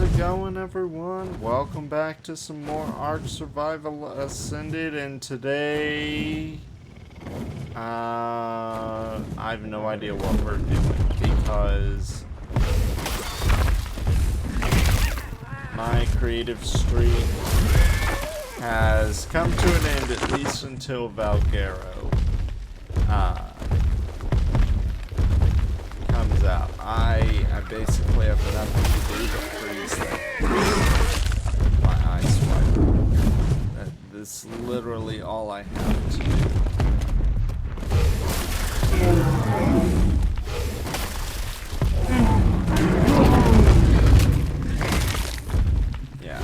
How's it going, everyone? Welcome back to some more ARK Survival Ascended, and today I have no idea what we're doing because my creative streak has come to an end, at least until VALGUERO comes out. I basically have nothing to do but freeze my ice Wyvern. That's literally all I have to do. Yeah.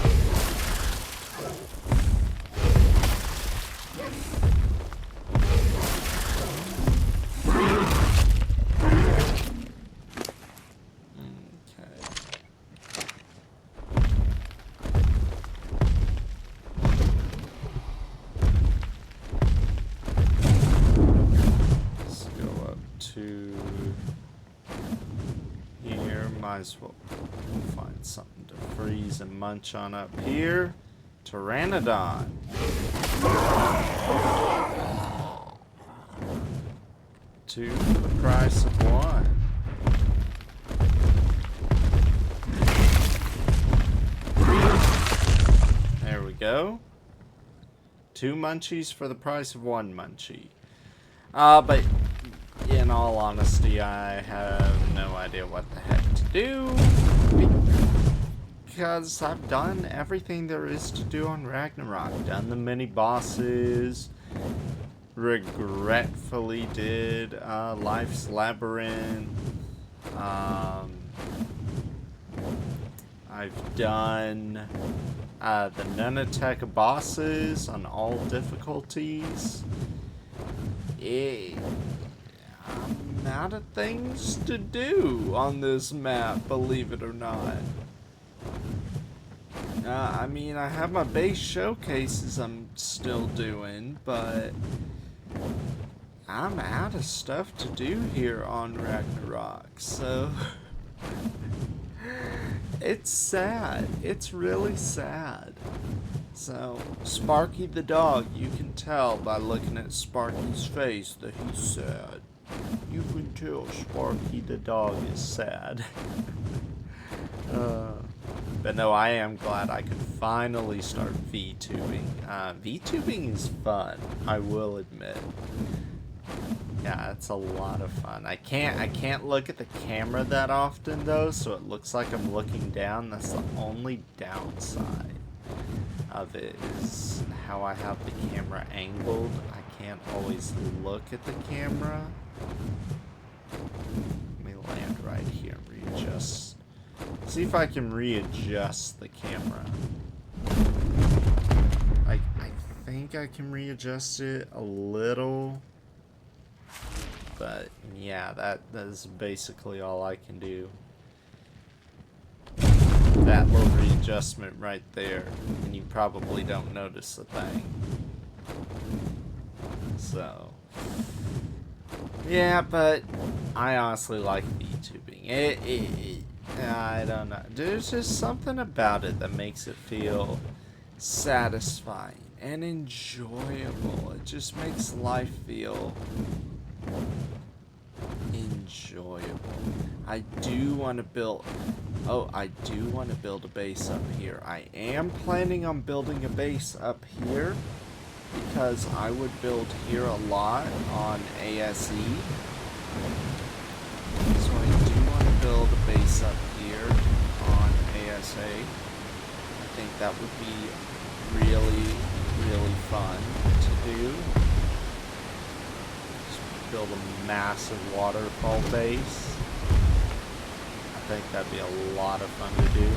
Might as well find something to freeze and munch on up here. Pteranodon. Two for the price of one. There we go. Two munchies for the price of one munchie. But in all honesty, I have no idea what the heck to do, because I've done everything there is to do on Ragnarok. Done the mini bosses, regretfully did Life's Labyrinth, I've done the Nunatak bosses on all difficulties. I'm out of things to do on this map, believe it or not. I mean, I have my base showcases I'm still doing, but I'm out of stuff to do here on Ragnarok, so it's sad. It's really sad. So, Sparky the dog, you can tell by looking at Sparky's face that he's sad. You can tell Sparky the dog is sad. But no, I am glad I could finally start VTubing. VTubing is fun, I will admit. Yeah, it's a lot of fun. I can't look at the camera that often though, so it looks like I'm looking down. That's the only downside of it, is how I have the camera angled. I can't always look at the camera. Let me land right here and readjust. See if I can readjust the camera. I think I can readjust it a little. But yeah, that is basically all I can do. That little readjustment right there, and you probably don't notice a thing. So yeah, but I honestly like VTubing. I don't know. There's just something about it that makes it feel satisfying and enjoyable. It just makes life feel enjoyable. I do want to build... Oh, I do want to build a base up here. I am planning on building a base up here, because I would build here a lot on ASE. So I do want to build a base up here on ASA. I think that would be really, really fun to do. Just build a massive waterfall base. I think that'd be a lot of fun to do.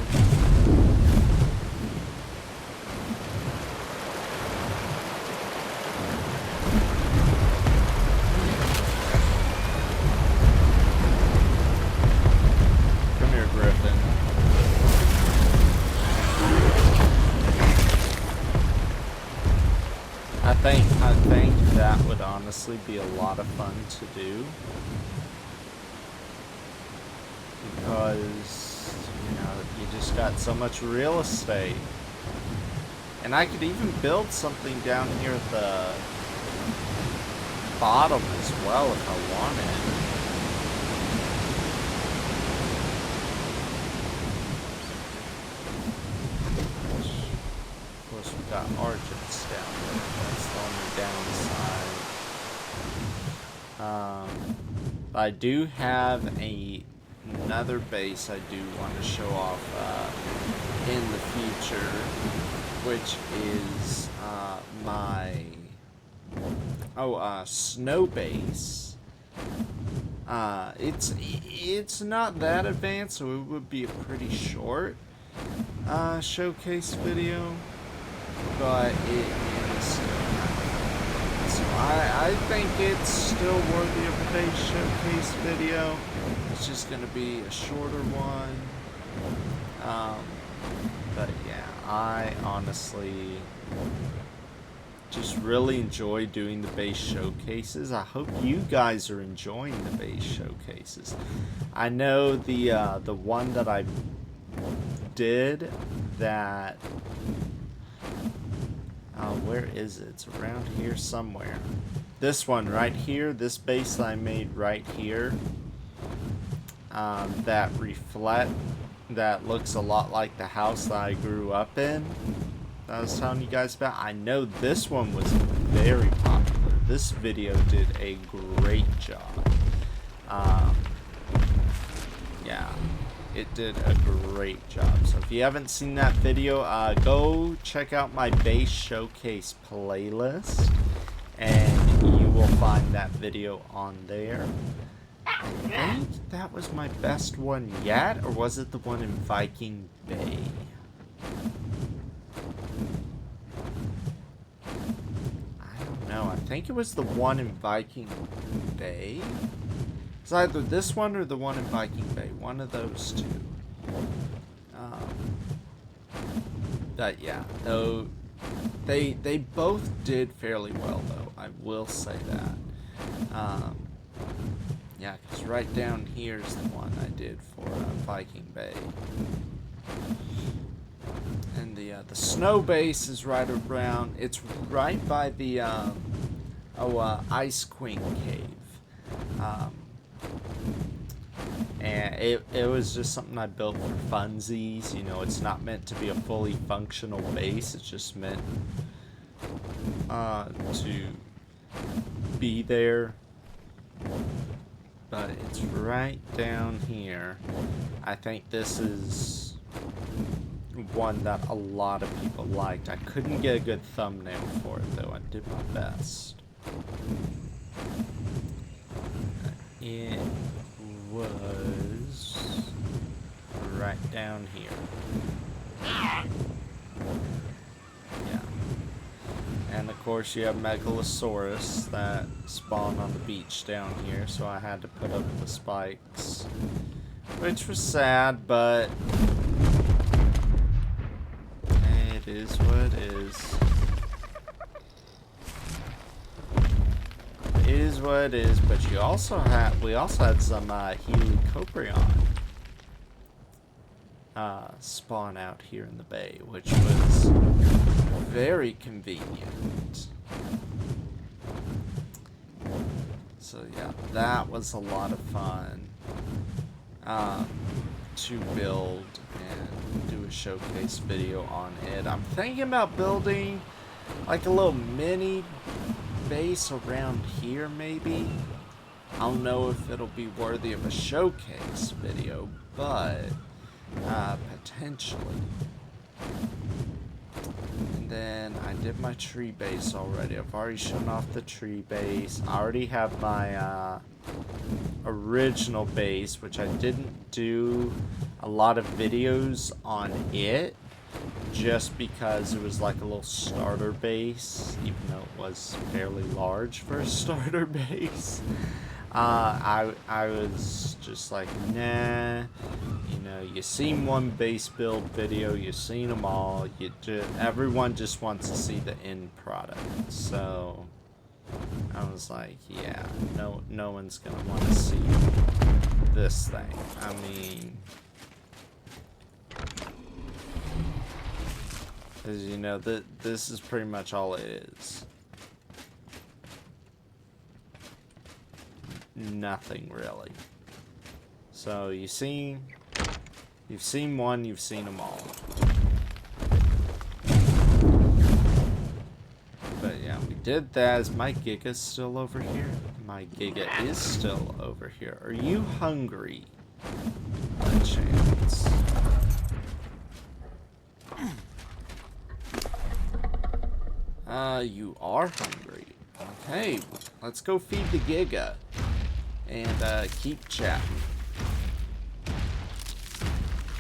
Griffin. I think that would honestly be a lot of fun to do, because you know, you just got so much real estate. And I could even build something down here at the bottom as well if I wanted. Of course, we've got argents down there. That's the only downside. I do have another base I do want to show off in the future, which is my snow base. It's not that advanced, so it would be a pretty short showcase video, but it is still kind of fun. So I think it's still worthy of a base showcase video. It's just gonna be a shorter one. But yeah, I honestly just really enjoy doing the base showcases. I hope you guys are enjoying the base showcases. I know the one that I did that, where is it? It's around here somewhere. This one right here, this base that I made right here, that looks a lot like the house that I grew up in, that I was telling you guys about. I know this one was very popular. This video did a great job. Yeah, it did a great job. So if you haven't seen that video, go check out my base showcase playlist, and you will find that video on there. I think that was my best one yet, or was it the one in Viking Bay? I don't know. I think it was the one in Viking Bay. It's either this one or the one in Viking Bay. One of those two. But yeah, though they both did fairly well, though. I will say that. Yeah, because right down here is the one I did for Viking Bay. And the snow base is right around, it's right by the Ice Queen cave. And it was just something I built for funsies. You know, it's not meant to be a fully functional base. It's just meant to be there. But it's right down here. I think this is one that a lot of people liked. I couldn't get a good thumbnail for it, though. I did my best. It was right down here. Yeah. And of course you have Megalosaurus that spawn on the beach down here, so I had to put up the spikes, which was sad, but it is what it is. It is what it is. But we also had some Helicoprion spawn out here in the bay, which was very convenient. So yeah, that was a lot of fun to build and do a showcase video on it. I'm thinking about building like a little mini base around here, maybe. I don't know if it'll be worthy of a showcase video, but potentially. And then I did my tree base already. I've already shown off the tree base. I already have my original base, which I didn't do a lot of videos on it, just because it was like a little starter base, even though it was fairly large for a starter base. I was just like, nah, you know, you seen one base build video, you've seen them all, everyone just wants to see the end product. So I was like, yeah, no one's gonna want to see this thing. I mean, Because, you know, this is pretty much all it is. Nothing, really. So, you've seen one, you've seen them all. But, yeah, we did that. Is my Giga still over here? My Giga is still over here. Are you hungry? By chance. You are hungry. Okay, let's go feed the Giga. And, keep chatting.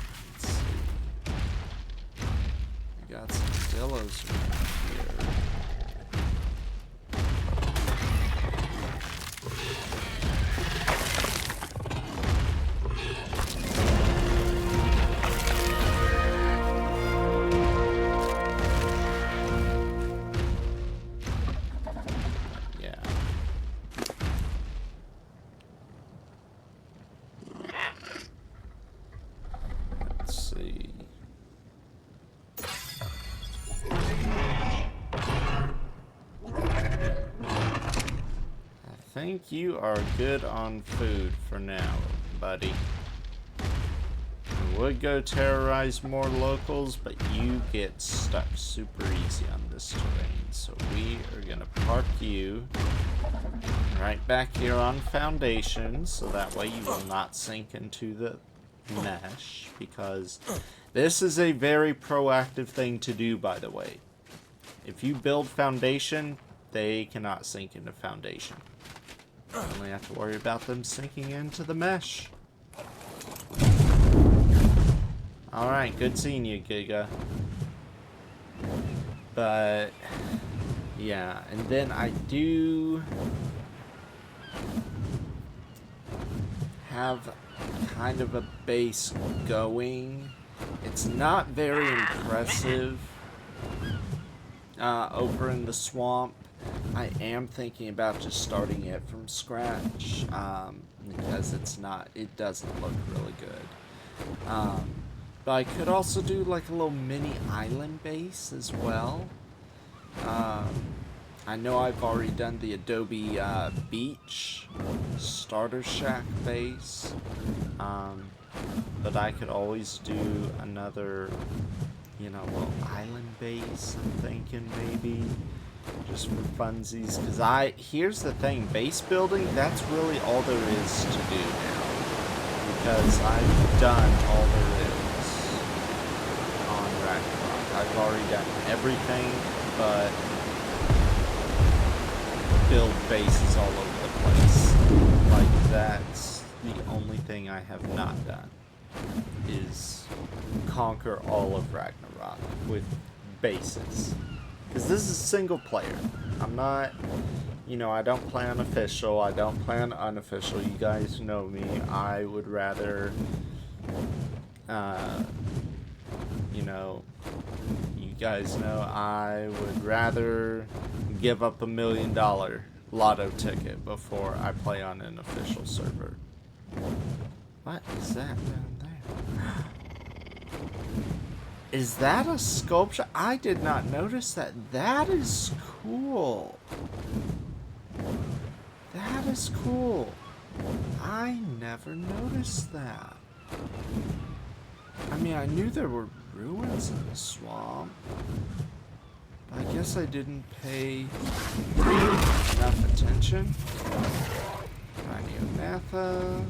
Let's see. We got some dillos around here. I think you are good on food for now, buddy. I would go terrorize more locals, but you get stuck super easy on this terrain. So we are gonna park you right back here on foundation, so that way you will not sink into the mesh, because this is a very proactive thing to do, by the way. If you build foundation, they cannot sink into foundation. You only have to worry about them sinking into the mesh. Alright, good seeing you, Giga. But, yeah, and then I do have kind of a base going. It's not very impressive over in the swamp. I am thinking about just starting it from scratch, because it doesn't look really good. But I could also do like a little mini island base as well. I know I've already done the Adobe beach starter shack base, but I could always do another, you know, little island base, I'm thinking maybe. Just for funsies, because here's the thing, base building, that's really all there is to do now, because I've done all there is on Ragnarok. I've already done everything but build bases all over the place. Like, that's the only thing I have not done, is conquer all of Ragnarok with bases. Because this is single player. I'm not, you know, I don't play on official. I don't play on unofficial. You guys know me. I would rather, you know, you guys know I would rather give up $1 million lotto ticket before I play on an official server. What is that down there? Is that a sculpture? I did not notice that. That is cool. That is cool. I never noticed that. I mean, I knew there were ruins in the swamp. I guess I didn't pay enough attention. Natha.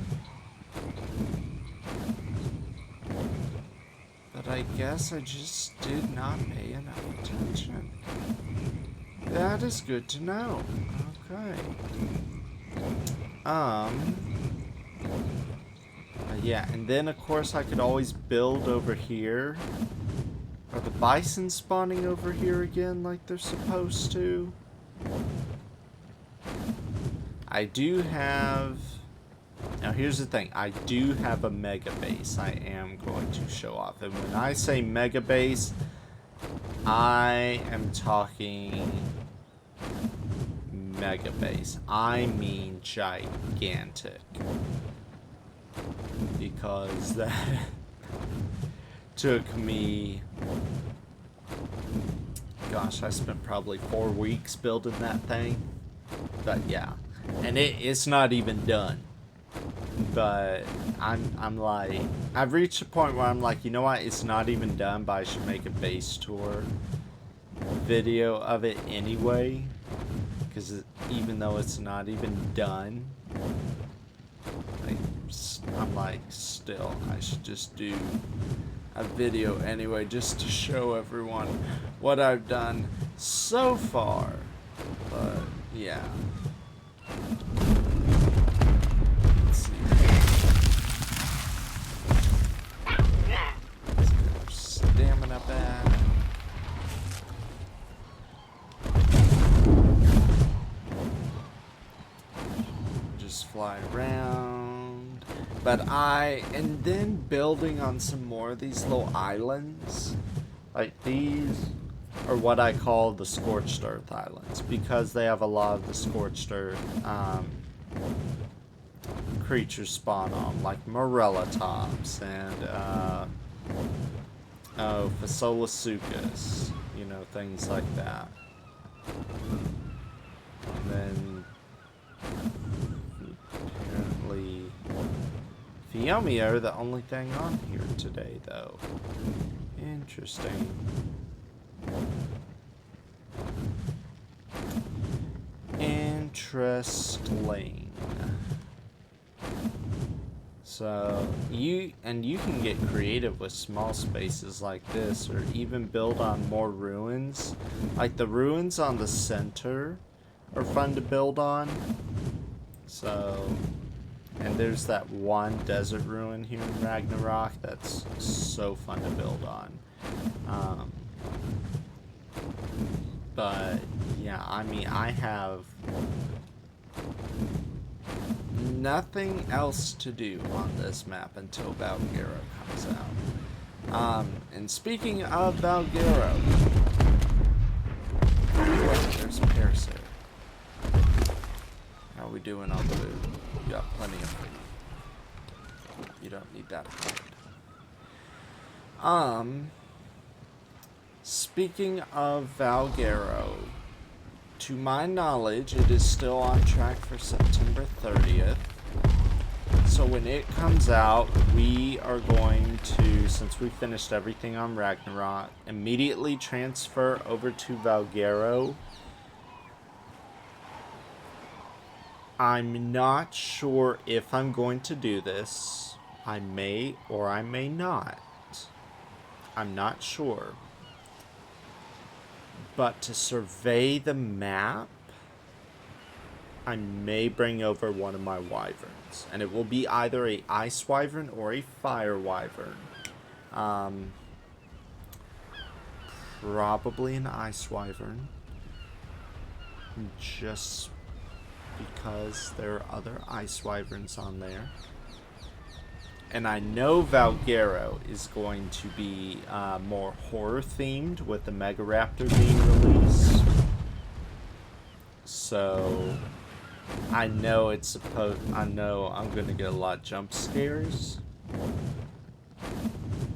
But I guess I just did not pay enough attention. That is good to know. Okay. Yeah, and then of course I could always build over here. Are the bison spawning over here again like they're supposed to? I do have... Now here's the thing, I do have a mega base I am going to show off. And when I say mega base, I am talking mega base. I mean gigantic. Because that took me Gosh, I spent probably 4 weeks building that thing. But yeah, and it's not even done. But I'm like, I've reached a point where I'm like, you know what? It's not even done, but I should make a base tour video of it anyway, because even though it's not even done, I'm like, still, I should just do a video anyway, just to show everyone what I've done so far. But yeah, let's see. Let's get our stamina back. Just fly around. But and then building on some more of these little islands. Like these are what I call the Scorched Earth Islands, because they have a lot of the Scorched Earth creatures spawn on, like Morellatops and Phasolasuchus, you know, things like that. And then apparently Fiomia are the only thing on here today, though. Interesting. Interesting. So you can get creative with small spaces like this, or even build on more ruins. Like the ruins on the center are fun to build on. So, and there's that one desert ruin here in Ragnarok that's so fun to build on. But yeah, I mean, I have nothing else to do on this map until VALGUERO comes out. And speaking of VALGUERO, there's Parasite. How are we doing on food? You got plenty of food. You don't need that hard. Speaking of VALGUERO, to my knowledge, it is still on track for September 30th. So when it comes out, we are going to, since we finished everything on Ragnarok, immediately transfer over to VALGUERO. I'm not sure if I'm going to do this. I may or I may not. I'm not sure. But to survey the map, I may bring over one of my wyverns. And it will be either a ice wyvern or a fire wyvern. Probably an ice wyvern. Just because there are other ice wyverns on there. And I know VALGUERO is going to be more horror themed, with the Mega Raptor being released. So I know I'm gonna get a lot of jump scares.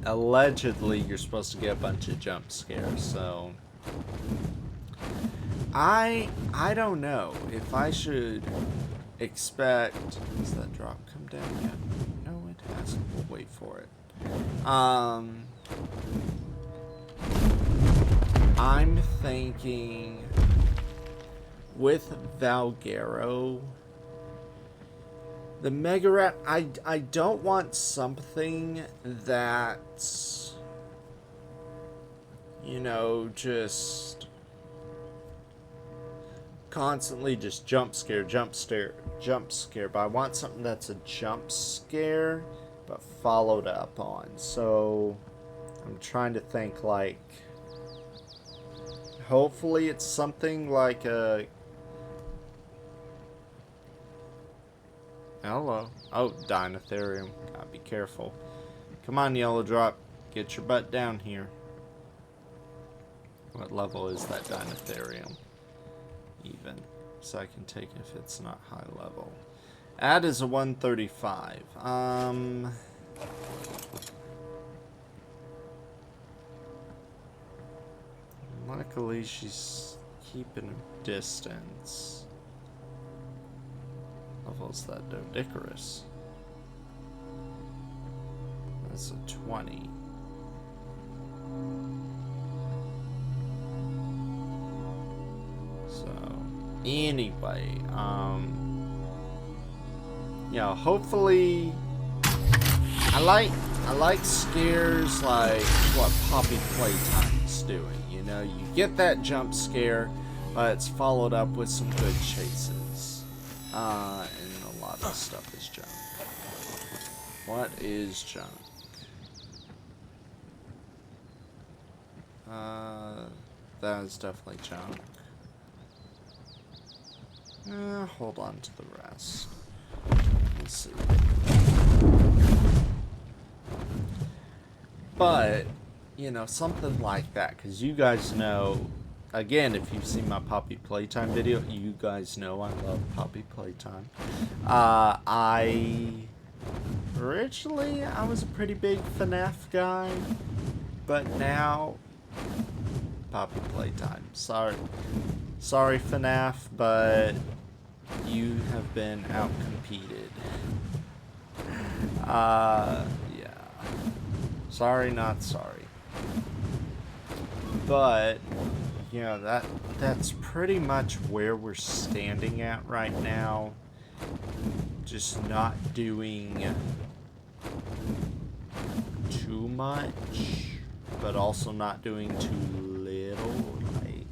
Allegedly, you're supposed to get a bunch of jump scares, so I don't know if I should expect. Has that drop come down yet? No, it hasn't. We'll wait for it. I'm thinking with VALGUERO, the Mega Rat. I don't want something that's, you know, just constantly just jump scare, but I want something that's a jump scare but followed up on. So I'm trying to think, like, hopefully it's something like a hello. Oh, Dinotherium. Gotta be careful. Come on, Yellow Drop. Get your butt down here. What level is that Dinotherium? Even, so I can take it if it's not high level. Add is a 135. I'm gonna Luckily, she's keeping her distance. Levels that Dodicarus. That's a 20. So, anyway, yeah, hopefully, I like scares like what Poppy Playtime's doing. You know, you get that jump scare, but it's followed up with some good chases. And a lot of stuff is junk. What is junk? That is definitely junk. Hold on to the rest. Let's see. But, you know, something like that, because you guys know, again, if you've seen my Poppy Playtime video, you guys know I love Poppy Playtime. Originally, I was a pretty big FNAF guy, but now, Poppy Playtime. Sorry, FNAF, but you have been outcompeted. Yeah. Sorry, not sorry. But, you know, that's pretty much where we're standing at right now. Just not doing too much, but also not doing too little. Like,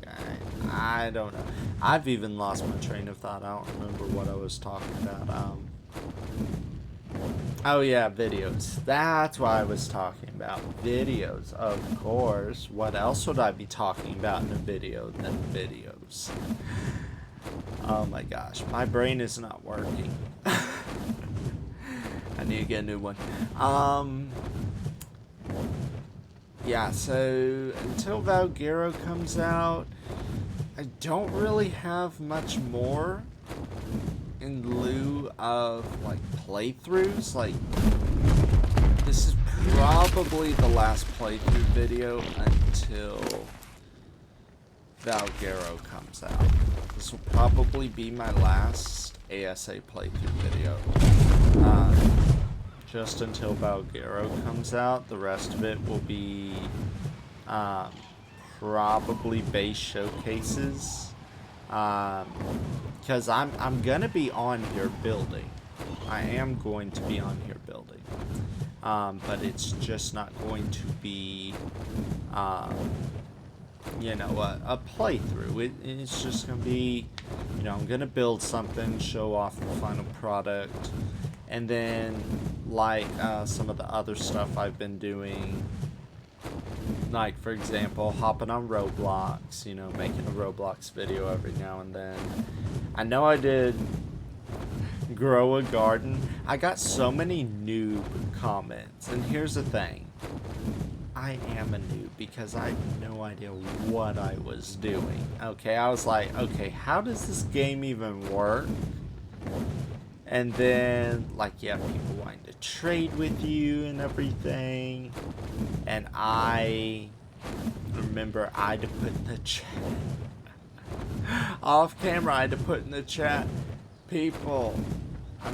I don't know. I've even lost my train of thought. I don't remember what I was talking about. Oh yeah, videos. That's what I was talking about. Videos, of course. What else would I be talking about in a video than videos? Oh my gosh, my brain is not working. I need to get a new one. Yeah, so until VALGUERO comes out, I don't really have much more in lieu of like playthroughs. Like, this is probably the last playthrough video until VALGUERO comes out. This will probably be my last ASA playthrough video. Just until VALGUERO comes out. The rest of it will be probably base showcases. Because I'm gonna be on here building. I am going to be on here building. But it's just not going to be, you know, a playthrough. It's just gonna be, you know, I'm gonna build something, show off the final product, and then, like, some of the other stuff I've been doing, like, for example, hopping on Roblox, you know, making a Roblox video every now and then. I know I did grow a garden. I got so many noob comments, and here's the thing. I am a noob because I had no idea what I was doing. Okay, I was like, okay, how does this game even work? And then, like, you have people wanting to trade with you and everything. And I remember I had to put in the chat. Off camera, I had to put in the chat, people, I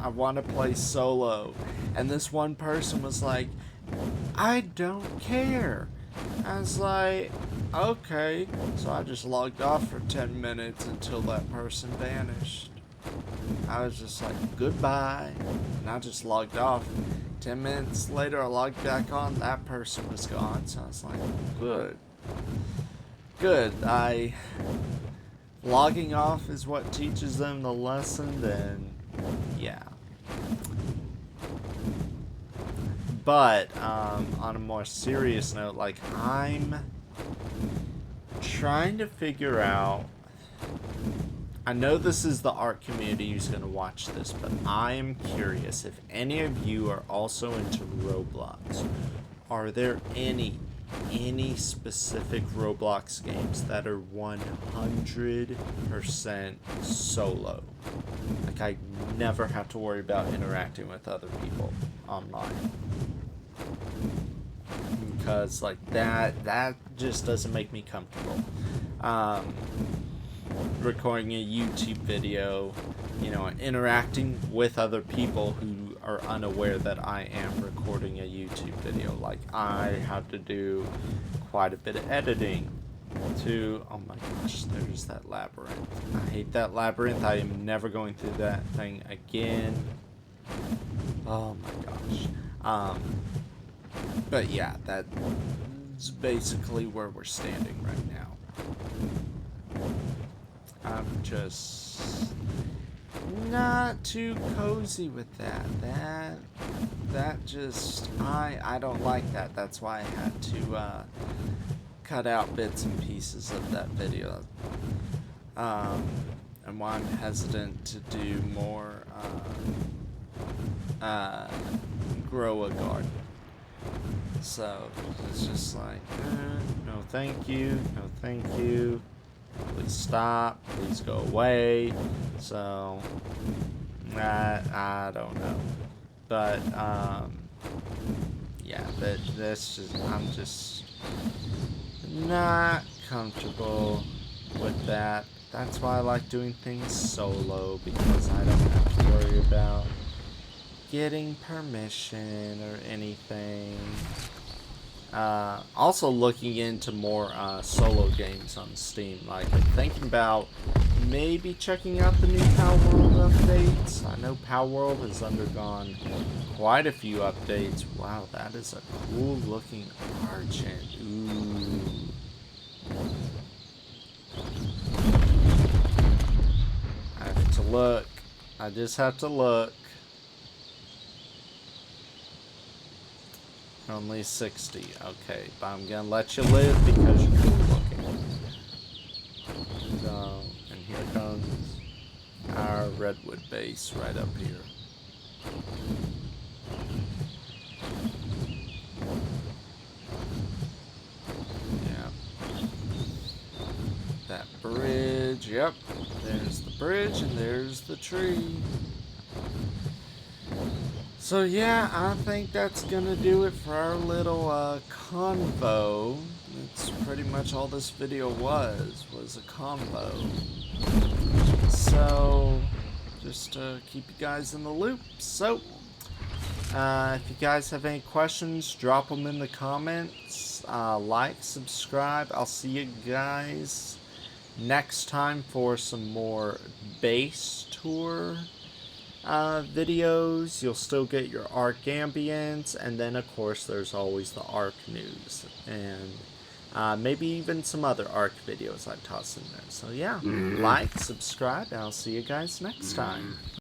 want to play solo. And this one person was like, I don't care. I was like, okay. So I just logged off for 10 minutes until that person vanished. I was just like, goodbye. And I just logged off. 10 minutes later, I logged back on. That person was gone. So I was like, good. Good. Logging off is what teaches them the lesson, then yeah. But on a more serious note, like, I'm trying to figure out, I know this is the ARK community who's going to watch this, but I am curious if any of you are also into Roblox. Are there any specific Roblox games that are 100% solo? Like, I never have to worry about interacting with other people online. because like that just doesn't make me comfortable. Recording a YouTube video, you know, interacting with other people who are unaware that I am recording a YouTube video. Like, I have to do quite a bit of editing to, oh my gosh, there's that labyrinth. I hate that labyrinth. I am never going through that thing again. Oh my gosh. But yeah, that's basically where we're standing right now. I'm just not too cozy with that. That just, I don't like that. That's why I had to cut out bits and pieces of that video. And why I'm hesitant to do more grow a garden. So it's just like, no thank you, no thank you. Please stop. Please go away. So, I don't know. But, yeah, that's just, I'm just not comfortable with that. That's why I like doing things solo, because I don't have to worry about getting permission or anything. Also looking into more solo games on Steam. Like, I'm thinking about maybe checking out the new Power World updates. I know Power World has undergone quite a few updates. Wow, that is a cool looking argent. Ooh. I have to look. I just have to look. Only 60. Okay, but I'm gonna let you live because you're cool looking. So, and here comes our redwood base right up here. Yeah. That bridge, yep. There's the bridge and there's the tree. So yeah, I think that's gonna do it for our little convo. It's pretty much all this video was a convo. So, just to keep you guys in the loop. So, if you guys have any questions, drop them in the comments. Like, subscribe. I'll see you guys next time for some more base tour videos. You'll still get your ARK ambience, and then of course there's always the ARK news, and maybe even some other ARK videos I toss in there. So yeah, like, subscribe, and I'll see you guys next time.